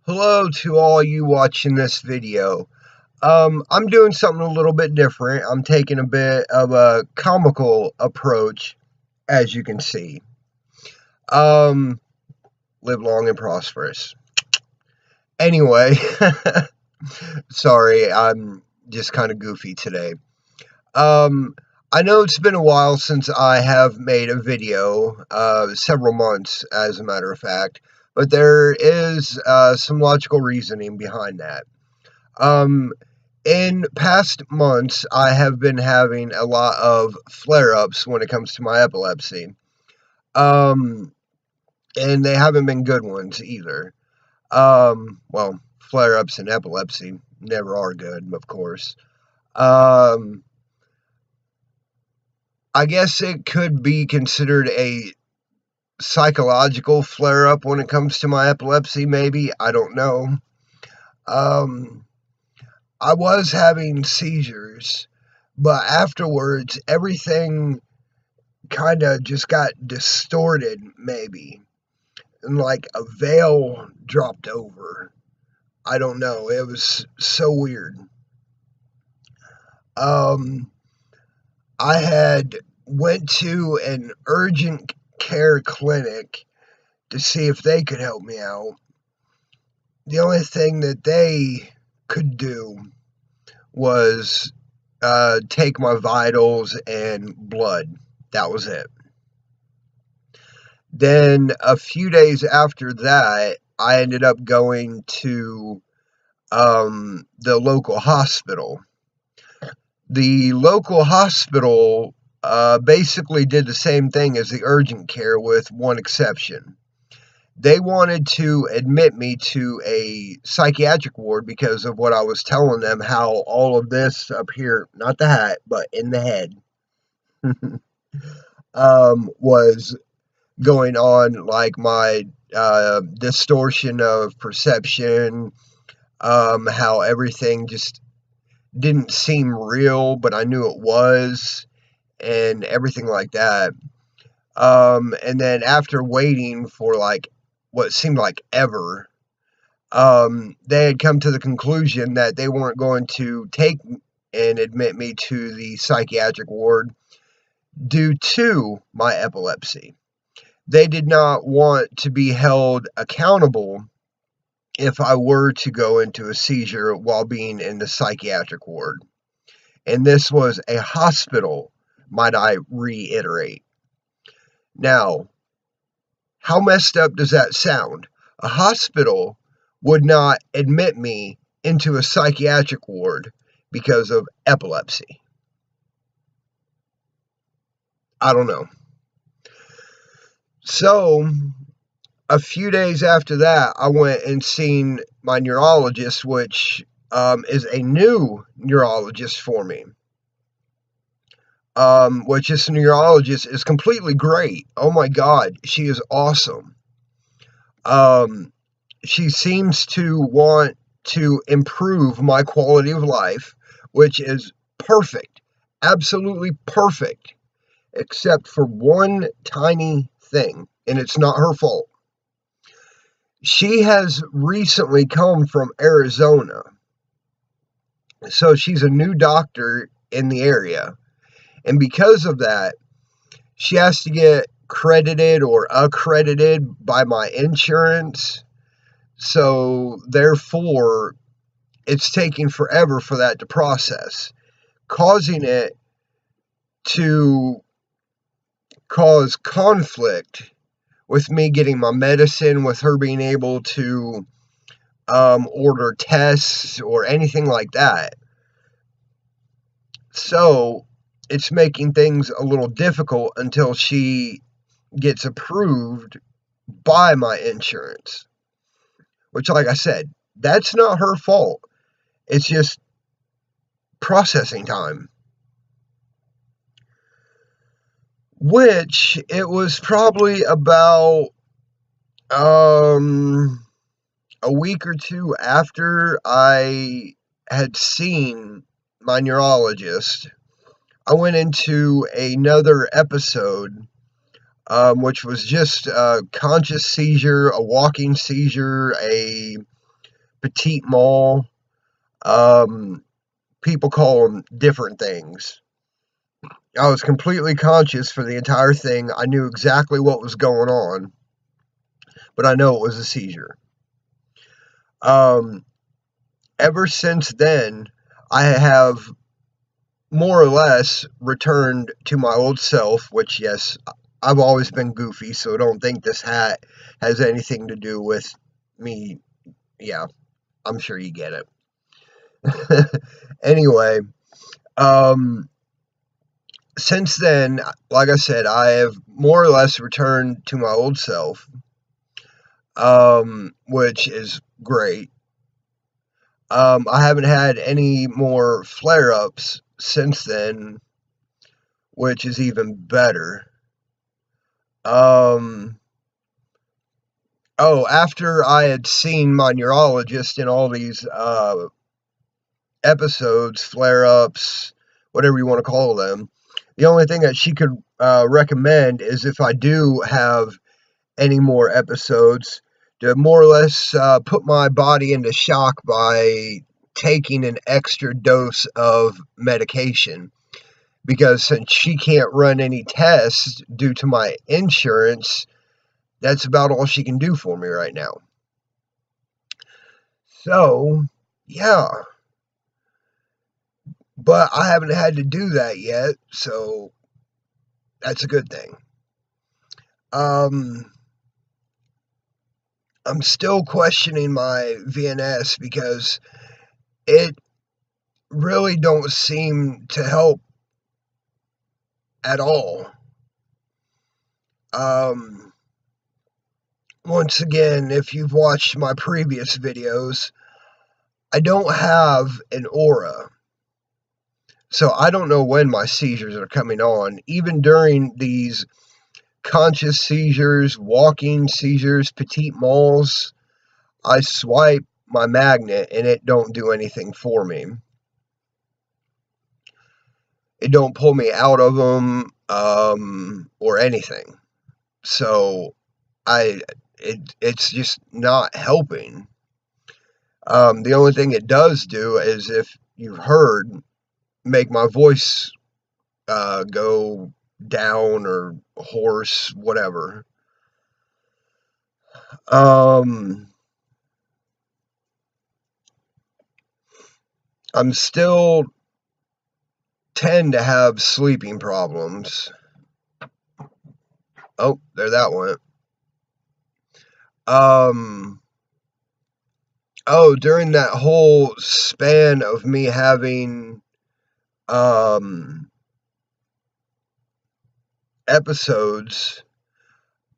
Hello to all you watching this video. I'm doing something a little bit different. I'm taking a bit of a comical approach, as you can see. Um, Live long and prosperous. Anyway, sorry, I'm just kind of goofy today. Um, I know it's been a while since I have made a video, several months, as a matter of fact, but there is some logical reasoning behind that. Um, in past months, I have been having a lot of flare-ups when it comes to my epilepsy. Um, and they haven't been good ones either. Well, flare-ups and epilepsy never are good, of course. Um, I guess it could be considered a psychological flare-up when it comes to my epilepsy, maybe. I don't know. Um, I was having seizures, but afterwards, everything kind of just got distorted, maybe. And like a veil dropped over. I don't know. It was so weird. Um, I had went to an urgent care clinic to see if they could help me out. The only thing that they could do was take my vitals and blood. That was it. Then a few days after that, I ended up going to the local hospital. The local hospital basically did the same thing as the urgent care with one exception. They wanted to admit me to a psychiatric ward because of what I was telling them, how all of this up here, not the hat, but in the head, was going on, like my distortion of perception, how everything just didn't seem real, but I knew it was, and everything like that. And then after waiting for like what seemed like ever, they had come to the conclusion that they weren't going to take and admit me to the psychiatric ward due to my epilepsy. They did not want to be held accountable if I were to go into a seizure while being in the psychiatric ward. And this was a hospital, might I reiterate. Now, how messed up does that sound? A hospital would not admit me into a psychiatric ward because of epilepsy. I don't know. So, a few days after that, I went and seen my neurologist, which is a new neurologist for me. Which this neurologist is completely great. Oh my God, she is awesome. She seems to want to improve my quality of life, which is perfect, absolutely perfect, except for one tiny thing, and it's not her fault. She has recently come from Arizona, so she's a new doctor in the area, and because of that, she has to get credited or accredited by my insurance. So therefore, it's taking forever for that to process, causing it to cause conflict with me getting my medicine, with her being able to order tests or anything like that. So it's making things a little difficult until she gets approved by my insurance. Which, like I said, that's not her fault. It's just processing time. Which, it was probably about a week or two after I had seen my neurologist, I went into another episode, which was just a conscious seizure, a walking seizure, a petit mal. People call them different things. I was completely conscious for the entire thing. I knew exactly what was going on, but I know it was a seizure. Ever since then, I have more or less returned to my old self, which, yes, I've always been goofy, so don't think this hat has anything to do with me. Yeah, I'm sure you get it. Anyway, since then, like I said, I have more or less returned to my old self, which is great. I haven't had any more flare-ups since then, which is even better. After I had seen my neurologist in all these episodes, flare-ups, whatever you want to call them, the only thing that she could recommend is if I do have any more episodes, to more or less put my body into shock by taking an extra dose of medication. Because since she can't run any tests due to my insurance, that's about all she can do for me right now. So, yeah. But I haven't had to do that yet, so that's a good thing. I'm still questioning my VNS because it really don't seem to help at all. Once again, if you've watched my previous videos, I don't have an aura. So I don't know when my seizures are coming on. Even during these conscious seizures, walking seizures, petit mals, I swipe my magnet and it don't do anything for me. It don't pull me out of them or anything. So it's just not helping. The only thing it does do is, if you've heard, make my voice go down or hoarse, whatever. I'm still tend to have sleeping problems. Oh, there that went. During that whole span of me having episodes,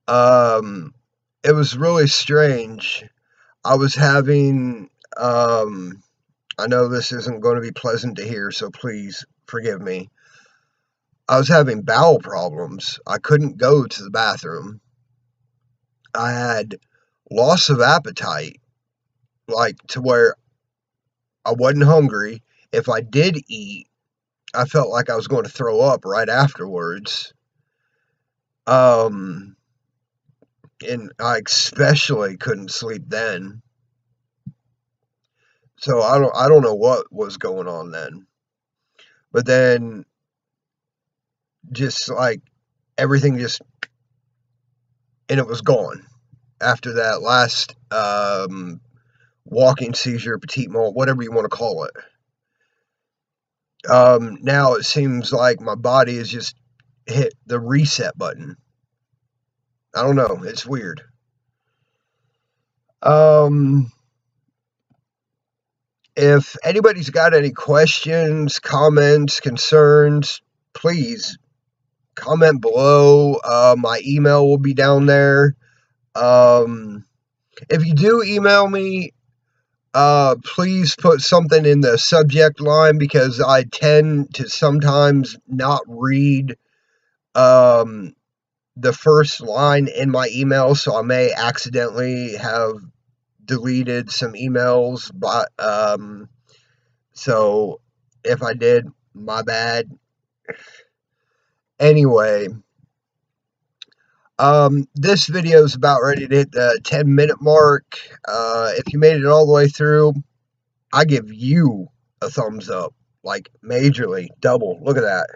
it was really strange. I was having, I know this isn't going to be pleasant to hear, so please forgive me. I was having bowel problems. I couldn't go to the bathroom. I had loss of appetite, like to where I wasn't hungry. If I did eat, I felt like I was going to throw up right afterwards. And I especially couldn't sleep then. So I don't know what was going on then. But then just like everything just, and it was gone after that last walking seizure, petit mal, whatever you want to call it. Now it seems like my body has just hit the reset button. I don't know. It's weird. If anybody's got any questions, comments, concerns, please comment below. My email will be down there. If you do email me, please put something in the subject line, because I tend to sometimes not read the first line in my email, so I may accidentally have deleted some emails, but so if I did, my bad. Anyway, This video is about ready to hit the 10-minute mark. If you made it all the way through, I give you a thumbs up, like majorly, double. Look at that.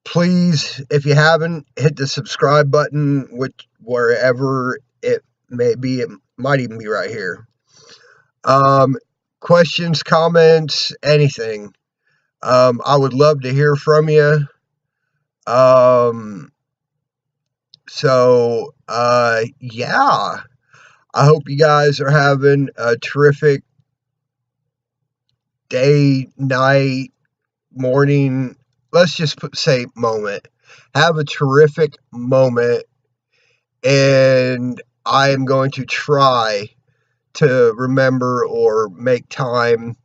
Please, if you haven't, hit the subscribe button, which wherever it may be. It might even be right here. Questions, comments, anything. I would love to hear from you. Yeah. I hope you guys are having a terrific day, night, morning. Let's just say moment. Have a terrific moment, and I am going to try to remember or make time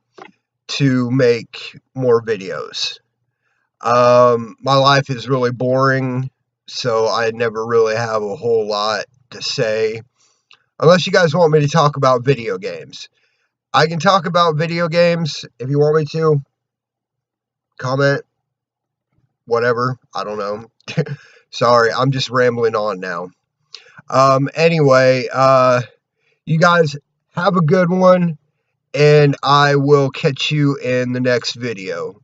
to make more videos. My life is really boring, so I never really have a whole lot to say. Unless you guys want me to talk about video games. I can talk about video games if you want me to. Comment. Whatever. I don't know. Sorry, I'm just rambling on now. Anyway, you guys have a good one, and I will catch you in the next video.